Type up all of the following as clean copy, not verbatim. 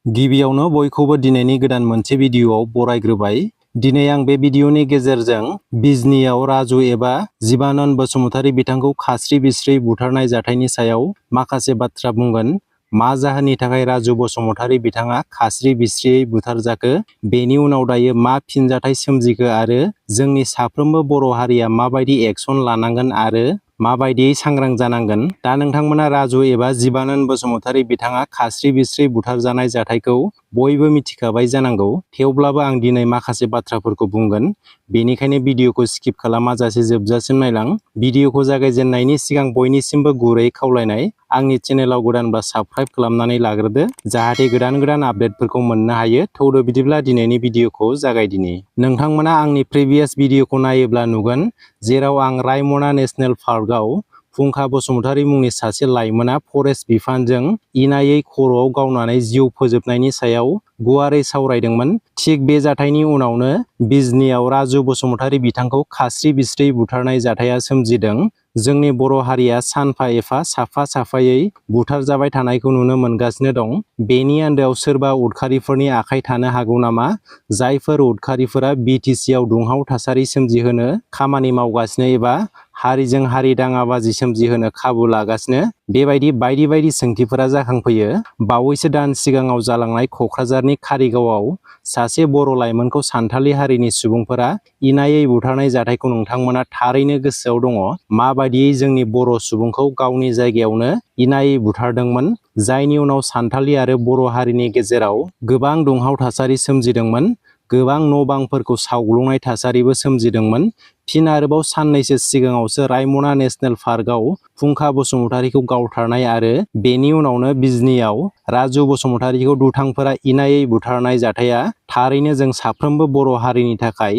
गिबियावनो बयखौबो दिनैनि गोदान मोनसे भिडिअआव बरायग्रोबाय। दिनै आं बे भिडिअनि गेजेरजों बिजनीआव राजु एबा जिबानन बसुमतारी बिथांखौ खास्रि बिस्रि बुथारनाय जाथायनि सायाव माखासे बाथ्रा बुंगोन। मा जाहोननि थाखाय राजु बसुमतारी बिथाङा खास्रि बिस्रियै बुथारजाखो, बेनि उनाव दायो मा फिनजाथाय सोमजिखो आरो जोंनि साफ्रोमबो बर' हारिया माबायदि एक्शन लानांगोन आरो माबायदियै सांग्रां जानांगोन। दा नोंथांमोना राजु एबा जिबानन बसुमतारी बिथाङा खास्रि बिस्रि बुथारजानाय जाथायखौ बयबो मिथिखाबाय जानांगौ। थेवब्लाबो आं दिनै माखासे बाथ्राफोरखौ बुंगोन। बेनिखायनो भिडिअखौ स्किप खालामाजासे जोबजासिम नायलां। भिडिअखौ जागायजेननायनि सिगां बयनिसिमबो गुरै खावलायनाय, आंनि चेनेलाव गोदानब्ला साबस्क्राइब खालामनानै लाग्रोदो, जाहाथे गोदान आपडेटफोरखौ मोननो हायो। थौदो बिदिब्ला दिनैनि भिडिअखौ जागायदिनि। नोंथांमोना आंनि प्रिभियास भिडिअखौ नायोब्ला नुगोन, जेराव आं रायमना नेशनेल पार्कआव फुंखा बसुमतारी मुंनि सासे लाइमोना फरेस्ट बिफानजों इनायै खर'आव गावनानै जिउ फोजोबनायनि सायाव गुवारै सावरायदोंमोन। थिग बे जाथायनि उनावनो बिजनीआव राजु बसुमतारी बिथांखौ खास्रि बिस्रि बुथारनाय जाथाया सोमजिदों। जोंनि बर' हारिया सानफा एफा साफा साफायै बुथारजाबाय थानायखौ नुनो मोनगासिनो दं। बेनि आन्दोआव सोरबा उदखारिफोरनि आखाइ थानो हागौ नामा? जायफोर उदखारिफोरा बिटिसिआव दुंहाव थासारि सोमजिहोनो खामानि मावगासिनो एबा हारिजों हारि दाङाबाजि सोमजिहोनो खाबु लागासिनो, बेबायदि बायदि सोंथिफोरा जाखांफैयो। बावैसो दान सिगाङाव जालांनाय क'क्राझारनि कारिगावआव सासे बर' लाइमोनखौ सानथालि हारिनि सुबुंफोरा इनायै बुथारनाय जाथायखौ नोंथांमोना थारैनो गोसोआव दङ। माबायदियै जोंनि बर' सुबुंखौ गावनि जायगायावनो इनायै बुथारदोंमोन, जायनि उनाव सानथालि आरो बर' हारिनि गेजेराव गोबां दुंहाव थासारि सोमजिदोंमोन। गोबां न' बांफोरखौ सावग्लुंनाय थासारिबो सोमजिदोंमोन। फिन आरोबाव साननैसो सिगाङावसो रायमना नेशनेल पार्कआव फुंखा बसुमतारीखौ गावथारनाय आरो बेनि उनावनो बिजनीआव राजु बसुमतारीखौ दुथांफोरा इनायै बुथारनाय जाथाया थारैनो जों साफ्रोमबो बर' हारिनि थाखाय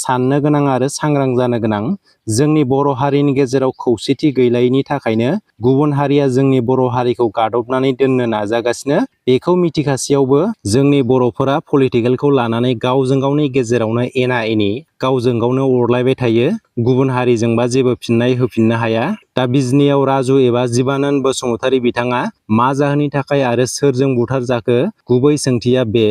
साननो गोनां आरो सांग्रां जानो गोनां। जोंनि बर' हारिनि गेजेराव खौसेथि गैलायैनि थाखायनो गुबुन हारिया जोंनि बर' हारिखौ गादबनानै दोननो नाजागासिनो। बेखौ मिथिखासेयावबो जोंनि बर'फोरा पलिटिकेलखौ लानानै गावजों गावनि गेजेरावनो एना एनि गावजों गावनो अरलायबाय थायो। गुबुन हारिजोंबा जेबो फिननाय होफिननो हाया। दा बिजनीआव राजु एबा जिबानन बसुमतारी बिथाङा मा जाहोननि थाखाय आरो सोरजों बुथारजाखो? गुबै सोंथिया बे।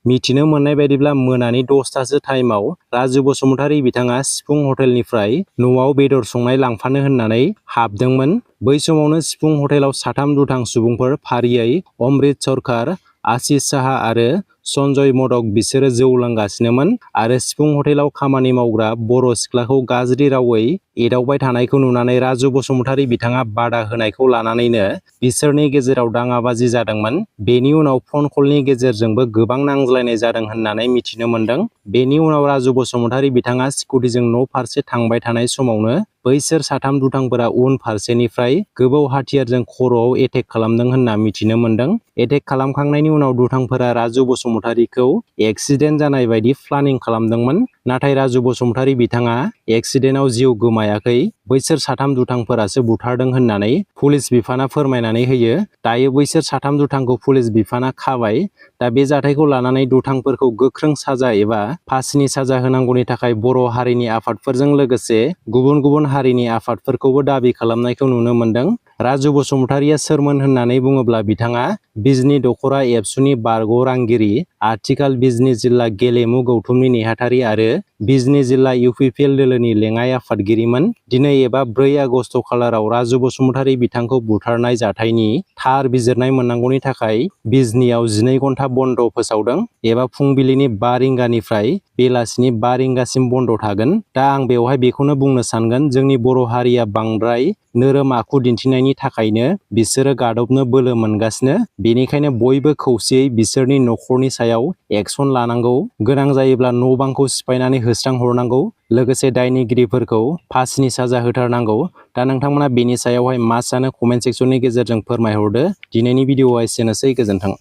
मिथिनो मोननाय बायदिब्ला मोनानि 10टासो टाइमाव राजु बसुमतारी बिथाङा सिफुं हटेलनिफ्राय न'आव बेदर संनाय लांफानो होननानै हाबदोंमोन। बै समावनो सिफुं हटेलाव साथाम दुथां सुबुंफोर फारियै अमृत सरकार, आशिष साहा आरो सन्जय मदक बिसोरो जौ लोंगासिनोमोन आरो सिफुं हटेलाव खामानि मावग्रा बर' सिख्लाखौ गाज्रि रावै एदावबाय थानायखौ नुनानै राजु बसुमतारी बिथाङा बादा होनायखौ लानानैनो बिसोरनि गेजेराव दाङाबाजि जादोंमोन। बेनि उनाव फन कलनि गेजेरजोंबो गोबां नांज्लायनाय जादों होननानै मिथिनो मोनदों। बेनि उनाव राजु बसुमतारी बिथाङा स्कुटिजों न' फारसे थांबाय थानाय समावनो बैसोर साथाम दुथांफोरा उन फारसेनिफ्राय गोबौ हाथियारजों खर'आव एटेक खालामदों होनना मिथिनो मोनदों। एटेक खालामखांनायनि उनाव दुथांफोरा राजु बसुमतारीखौ एक्सिडेन्ट जानाय बायदि प्लानिं खालामदोंमोन। नाथाय राजु बसुमतारी बिथाङा एक्सिडेन्टआव जिउ गोमायाखै, बैसोर साथाम दुथांफोरासो बुथारदों होननानै पुलिस बिफाना फोरमायनानै होयो। दायो बैसोर साथाम दुथांखौ पुलिस बिफाना खाबाय। दा बे जाथायखौ लानानै दुथांफोरखौ गोख्रों साजा एबा फासिनि साजा होनांगौनि थाखाय बर' हारिनि आफादफोरजों लोगोसे गुबुन हारिनि आफादफोरखौबो दाबि खालामनायखौ नुनो मोनदों। राजु बसुमतारीया सोरमोन होननानै बुङोब्ला बिथाङा बिजनी दख'रा एबसुनि बारग'रांगिरि, आथिखाल बिजनी जिल्ला गेलेमु गौथुमनि नेहाथारि आरो बिजनी जिल्ला इउपिपिएल दोलोनि लेङाइ आफादगिरिमोन। दिनै एबा 4 आगस्ट खालाराव राजु बसुमतारी बिथांखौ बुथारनाय जाथायनि थार बिजिरनाय मोननांगौनि थाखाय बिजनीआव 12 घन्टा बन्द फोसावदों एबा फुंबिलिनि 5 रिंगानिफ्राय बेलासिनि 5 रिंगासिम बन्द थागोन। दा आं बेवहाय बेखौनो बुंनो सानगोन, जोंनि बर' हारिया बांद्राय नोरोम आखु दिन्थिनायनि थाखायनो बिसोरो गादबनो बोलो मोनगासिनो। बेनिखायनो बयबो खौसेयै बिसोरनि न'खरनि सायाव एक्शन लानांगौ। गोनां जायोब्ला न' बांखौ सिफायनानै होस्रांहरनांगौ। लोगोसे दायनिगिरिफोरखौ फासिनि साजा होथारनांगौ। दा नोंथांमोना बेनि सायावहाय मा सानो कमेन्ट सेक्सननि गेजेरजों फोरमायहरदो। दिनैनि भिडिअआ एसेनोसै, गोजोन्थों।